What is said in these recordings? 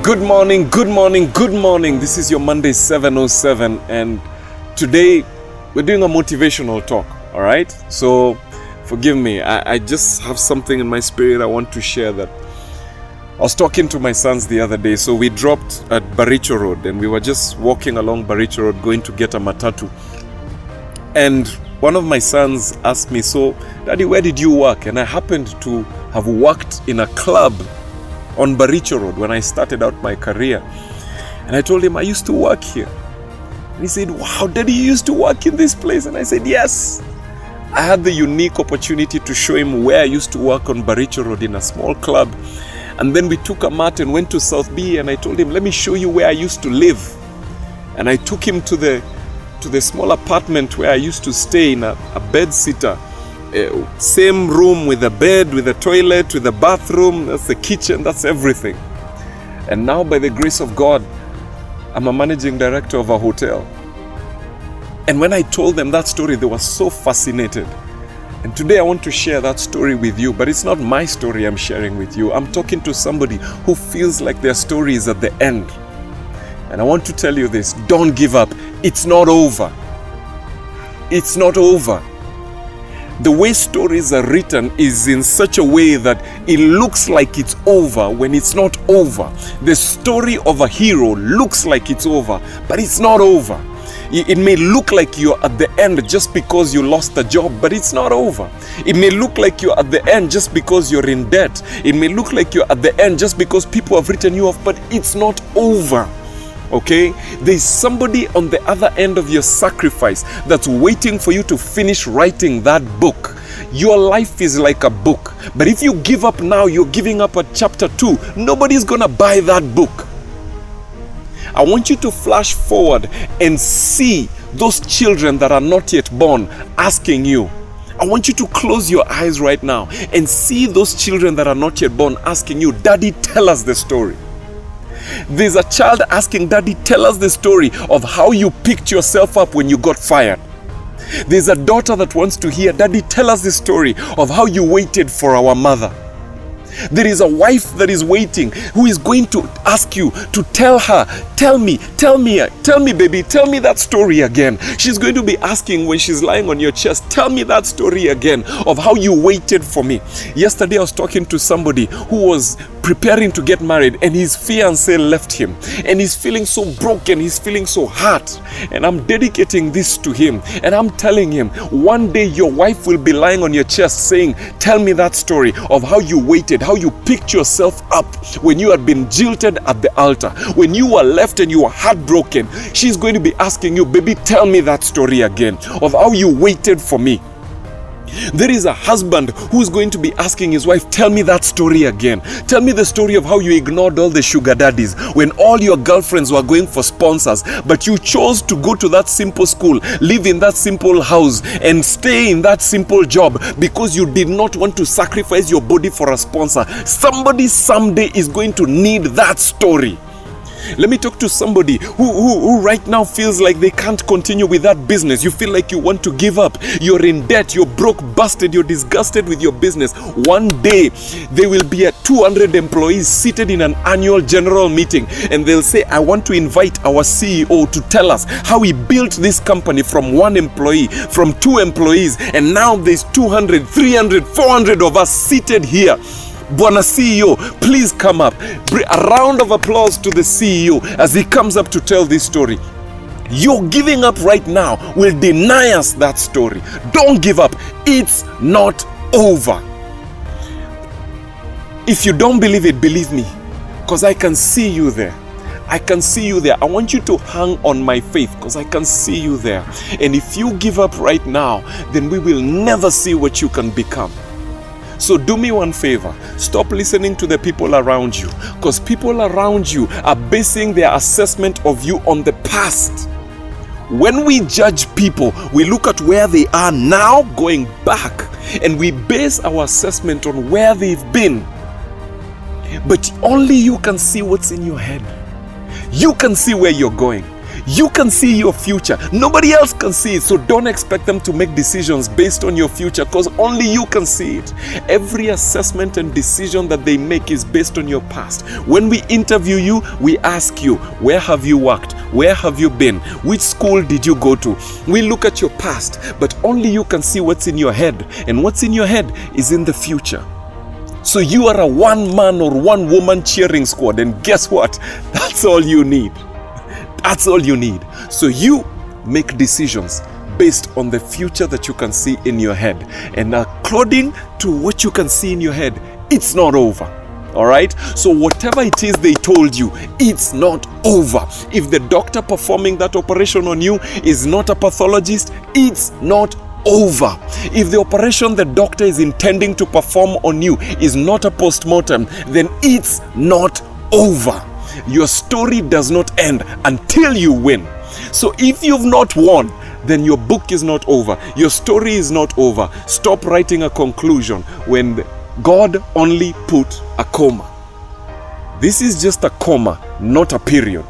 Good morning, good morning, good morning. This is your Monday 7:07, and today we're doing a motivational talk, all right? So forgive me, I just have something in my spirit I want to share. That I was talking to my sons the other day. So we dropped at Baricho Road and we were just walking along Baricho Road going to get a matatu. And one of my sons asked me, "So, Daddy, where did you work?" And I happened to have worked in a club on Baricho Road when I started out my career. And I told him I used to work here. And he said, "Wow, Daddy, you used to work in this place?" And I said, "Yes." I had the unique opportunity to show him where I used to work on Baricho Road in a small club. And then we took a mat and went to South B, and I told him, "Let me show you where I used to live." And I took him to the small apartment where I used to stay in a bed sitter. Same room with a bed, with a toilet, with a bathroom. That's the kitchen, that's everything. And now, by the grace of God, I'm a managing director of a hotel. And when I told them that story, they were so fascinated. And today I want to share that story with you, but it's not my story I'm sharing with you. I'm talking to somebody who feels like their story is at the end. And I want to tell you this: don't give up. It's not over. It's not over. The way stories are written is in such a way that it looks like it's over when it's not over. The story of a hero looks like it's over, but it's not over. It may look like you're at the end just because you lost a job, but it's not over. It may look like you're at the end just because you're in debt. It may look like you're at the end just because people have written you off, but it's not over. Okay? There's somebody on the other end of your sacrifice that's waiting for you to finish writing that book. Your life is like a book, but if you give up now, you're giving up at chapter 2. Nobody's gonna buy that book. I want you to flash forward and see those children that are not yet born asking you. I want you to close your eyes right now and see those children that are not yet born asking you, "Daddy, tell us the story." There's a child asking, "Daddy, tell us the story of how you picked yourself up when you got fired." There's a daughter that wants to hear, "Daddy, tell us the story of how you waited for our mother." There is a wife that is waiting who is going to ask you to tell her, tell me, baby, tell me that story again. She's going to be asking when she's lying on your chest, "Tell me that story again of how you waited for me." Yesterday I was talking to somebody who was preparing to get married, and his fiancée left him, and he's feeling so broken, he's feeling so hurt. And I'm dedicating this to him, and I'm telling him, one day your wife will be lying on your chest saying, "Tell me that story of how you waited, how you picked yourself up when you had been jilted at the altar, when you were left and you were heartbroken." She's going to be asking you, "Baby, tell me that story again of how you waited for me." There is a husband who's going to be asking his wife, "Tell me that story again. Tell me the story of how you ignored all the sugar daddies when all your girlfriends were going for sponsors, but you chose to go to that simple school, live in that simple house, and stay in that simple job because you did not want to sacrifice your body for a sponsor." Somebody someday is going to need that story. Let me talk to somebody who right now feels like they can't continue with that business. You feel like you want to give up. You're in debt. You're broke, busted. You're disgusted with your business. One day, there will be 200 employees seated in an annual general meeting, and they'll say, "I want to invite our CEO to tell us how he built this company from 1 employee, from 2 employees, and now there's 200, 300, 400 of us seated here. Bwana CEO, please come up." A round of applause to the CEO as he comes up to tell this story. Your giving up right now will deny us that story. Don't give up. It's not over. If you don't believe it, believe me, because I can see you there. I can see you there. I want you to hang on my faith because I can see you there. And if you give up right now, then we will never see what you can become. So do me one favor, stop listening to the people around you, because people around you are basing their assessment of you on the past. When we judge people, we look at where they are now going back, and we base our assessment on where they've been. But only you can see what's in your head. You can see where you're going. You can see your future. Nobody else can see it. So don't expect them to make decisions based on your future, because only you can see it. Every assessment and decision that they make is based on your past. When we interview you, we ask you, where have you worked? Where have you been? Which school did you go to? We look at your past, but only you can see what's in your head. And what's in your head is in the future. So you are a one-man or one-woman cheering squad, and guess what? That's all you need. That's all you need. So you make decisions based on the future that you can see in your head. And according to what you can see in your head, it's not over. All right? So whatever it is they told you, it's not over. If the doctor performing that operation on you is not a pathologist, it's not over. If the operation the doctor is intending to perform on you is not a post-mortem, then it's not over. Your story does not end until you win. So if you've not won, then your book is not over. Your story is not over. Stop writing a conclusion when God only put a comma. This is just a comma, not a period.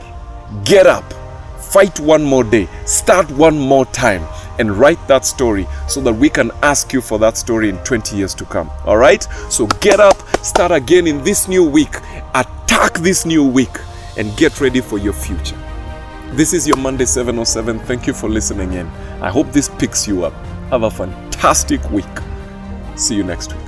Get up, fight one more day, start one more time, and write that story so that we can ask you for that story in 20 years to come. All right? So get up, start again in this new week, attack this new week, and get ready for your future. This is your Monday 707. Thank you for listening in. I hope this picks you up. Have a fantastic week. See you next week.